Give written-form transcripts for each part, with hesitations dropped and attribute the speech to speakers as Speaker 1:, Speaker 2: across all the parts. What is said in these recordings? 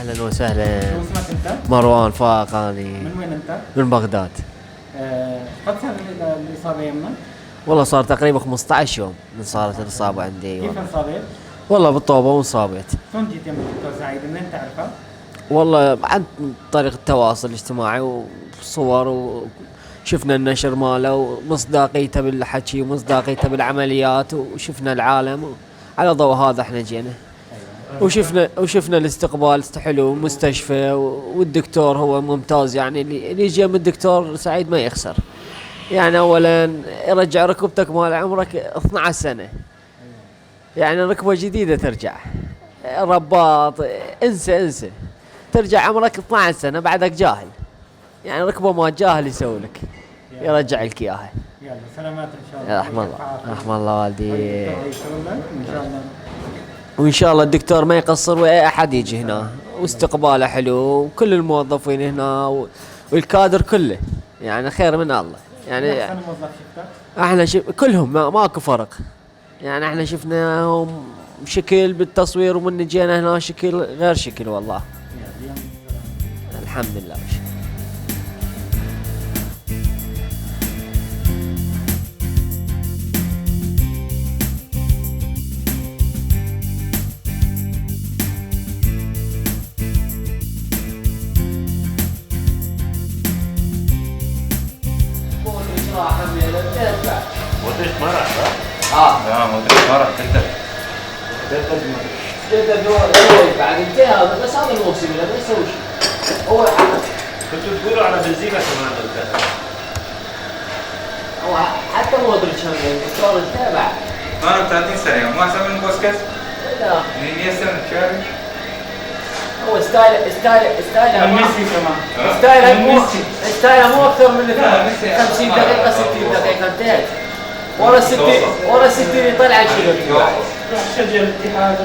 Speaker 1: اهلا وسهلا.
Speaker 2: شو اسمك انت؟
Speaker 1: مروان فاقاني.
Speaker 2: من وين انت؟
Speaker 1: من بغداد.
Speaker 2: قد صار الاصابه يمنا؟
Speaker 1: والله صار تقريبا 15 يوم من صارت الاصابه عندي.
Speaker 2: كيف انصابت؟
Speaker 1: والله بالطوبه وانصابت.
Speaker 2: شلون جيت يم الدكتور سعيد؟ منين تعرفه؟
Speaker 1: والله عن طريق التواصل الاجتماعي وصور وشفنا النشر ماله ومصداقيته بالحكي ومصداقيته بالعمليات وشفنا العالم على ضوء هذا احنا جينا. وشفنا الاستقبال حلو مستشفى والدكتور هو ممتاز، يعني اللي يجي من الدكتور سعيد ما يخسر. يعني اولا يرجع ركبتك مال عمرك 12 سنة، يعني ركبة جديدة ترجع رباط، انسى ترجع عمرك 12 سنة بعدك جاهل، يعني ركبة ما جاهل يسوي لك يرجع لك اياها.
Speaker 2: يلا سلامات ان شاء الله.
Speaker 1: يا رحم الله رحم الله والدي.
Speaker 2: ان شاء الله.
Speaker 1: وان شاء الله الدكتور ما يقصر واي احد يجي هنا، واستقباله حلو وكل الموظفين هنا والكادر كله يعني خير من الله. يعني
Speaker 2: احسن موظف شفتك؟
Speaker 1: احنا كلهم ماكو فرق، يعني احنا شفناهم شكل بالتصوير ومن جينا هنا شكل غير شكل والله. الحمد لله.
Speaker 3: مودريتش ما راح صح؟ لا مودريتش ما راح
Speaker 1: جدد بعد انتهى بس هذا الموسم ما يسوي شيء. هو
Speaker 3: كنتوا تقولوا على بنزيما كمان
Speaker 1: هو حتى مودريتش الدكتور انتهى بعد.
Speaker 3: انا 30 سنه ما احسن من بوسكيتس؟
Speaker 1: لا
Speaker 3: مين سنه تشافي؟
Speaker 1: هو ستايل
Speaker 2: ميسي كمان.
Speaker 1: ستايل مو اكثر من 50 دقيقه 60 دقيقه انتهت. ورا 60 يطلع شنو؟
Speaker 2: شجع الاتحاد.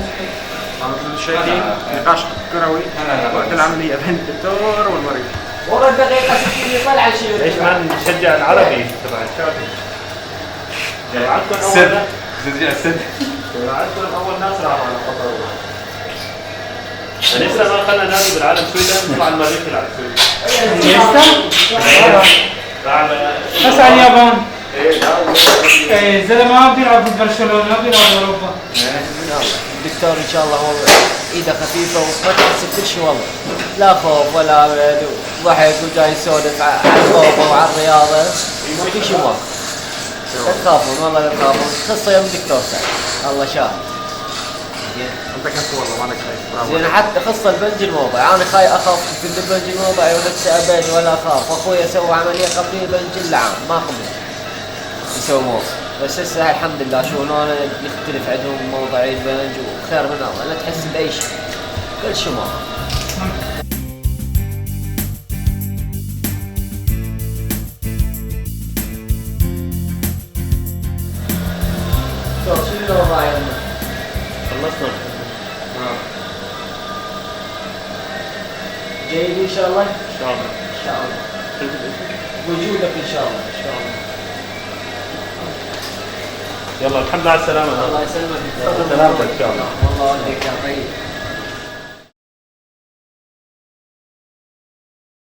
Speaker 4: شايفين نقاش كروي وقت العمليه بين الدكتور والمريض.
Speaker 1: ورا الدقيقه 60 يطلع شنو؟
Speaker 3: ليش ما نشجع العربي تبع الشافي؟
Speaker 4: سد
Speaker 3: نشجع السد.
Speaker 4: عندكم اول ناس راحوا على قطر.
Speaker 3: لسه ما خلنا نادي بالعالم سويدن نطلع المريخ يلعب سويدن.
Speaker 2: بس على اليابان. ايه زلمه ما بيلعب ببرشلونه ما بيلعب باوروبا.
Speaker 1: الدكتور ان شاء الله هو ايده خفيفه وما تحس بكل شيء والله، لا خوف ولا ضحك وجاي يسولف على الكوره وعلى الرياضه كل شيء واقف. لا تخافون والله لا تخافون، خصه يوم الدكتور سعيد الله شاهد.
Speaker 4: انت كنت والله مالك خايف.
Speaker 1: زين حتى خصه البنج الموضع انا اخاف في البنج الموضع ونفسي ابد ولا اخاف، واخوي سوى عمليه قبليه بنج العام ما قبل يسوي موضع، بس هسه الحمد لله شلون يختلف عندهم موضعي البنج وخير من الله لا تحس باي شيء كل شيء موضع. شنو الوضع يمنا؟
Speaker 3: خلصنا.
Speaker 1: جيد ان شاء الله؟
Speaker 3: ان شاء الله.
Speaker 1: ان شاء الله. وجودك ان شاء الله. ان شاء الله.
Speaker 3: يلا الحمد لله على السلامة.
Speaker 1: الله يسلمك.
Speaker 3: سلامتك ان شاء الله.
Speaker 1: والله وديك يا طيب.